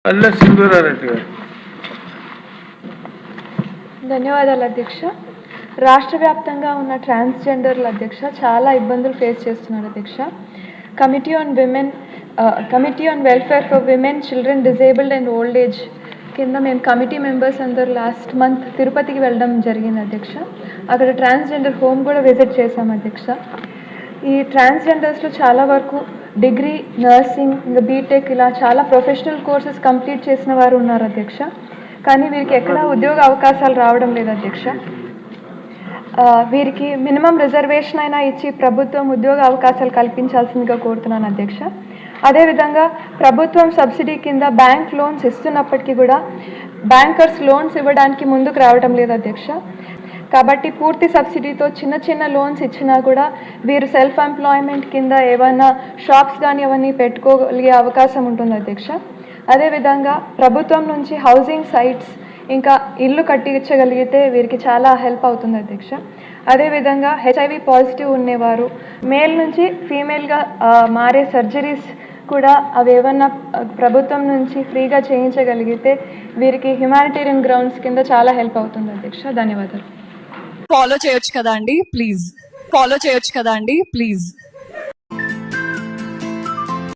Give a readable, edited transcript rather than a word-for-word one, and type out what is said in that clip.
పల్లె సింధూరారెడ్డి గారు. ధన్యవాదాలు అధ్యక్ష. రాష్ట్ర వ్యాప్తంగా ఉన్న ట్రాన్స్జెండర్ల అధ్యక్ష చాలా ఇబ్బందులు ఫేస్ చేస్తున్నారు అధ్యక్ష. Committee on welfare for women, children, disabled and old age కింద మేము కమిటీ మెంబర్స్ అందరూ లాస్ట్ మంత్ తిరుపతికి వెళ్ళడం జరిగింది అధ్యక్ష. అక్కడ ట్రాన్స్జెండర్ హోమ్ కూడా విజిట్ చేశాం అధ్యక్ష. ఈ ట్రాన్స్జెండర్స్లో చాలా వరకు డిగ్రీ, నర్సింగ్, ఇంకా బీటెక్ ఇలా చాలా ప్రొఫెషనల్ కోర్సెస్ కంప్లీట్ చేసిన వారు ఉన్నారు అధ్యక్ష. కానీ వీరికి ఎక్కడా ఉద్యోగ అవకాశాలు రావడం లేదు అధ్యక్ష. వీరికి మినిమం రిజర్వేషన్ అయినా ఇచ్చి ప్రభుత్వం ఉద్యోగ అవకాశాలు కల్పించాల్సిందిగా కోరుతున్నాను అధ్యక్ష. అదేవిధంగా ప్రభుత్వం సబ్సిడీ కింద బ్యాంక్ లోన్స్ ఇస్తున్నప్పటికీ కూడా బ్యాంకర్స్ లోన్స్ ఇవ్వడానికి ముందుకు రావడం లేదు అధ్యక్ష. కాబట్టి పూర్తి సబ్సిడీతో చిన్న చిన్న లోన్స్ ఇచ్చినా కూడా వీరు సెల్ఫ్ ఎంప్లాయ్మెంట్ కింద ఏమైనా షాప్స్ కానీ అవన్నీ పెట్టుకోగలిగే అవకాశం ఉంటుంది అధ్యక్ష. అదేవిధంగా ప్రభుత్వం నుంచి హౌసింగ్ సైట్స్ ఇంకా ఇల్లు కట్టించగలిగితే వీరికి చాలా హెల్ప్ అవుతుంది అధ్యక్ష. అదేవిధంగా హెచ్ఐవి పాజిటివ్ ఉండేవారు మేల్ నుంచి ఫీమేల్గా మారే సర్జరీస్ కూడా అవి ఏమన్నా ప్రభుత్వం నుంచి ఫ్రీగా చేయించగలిగితే వీరికి హ్యుమానిటేరియన్ గ్రౌండ్స్ కింద చాలా హెల్ప్ అవుతుంది అధ్యక్ష. ధన్యవాదాలు. ఫాలో చేయొచ్చు కదా అండి ప్లీజ్.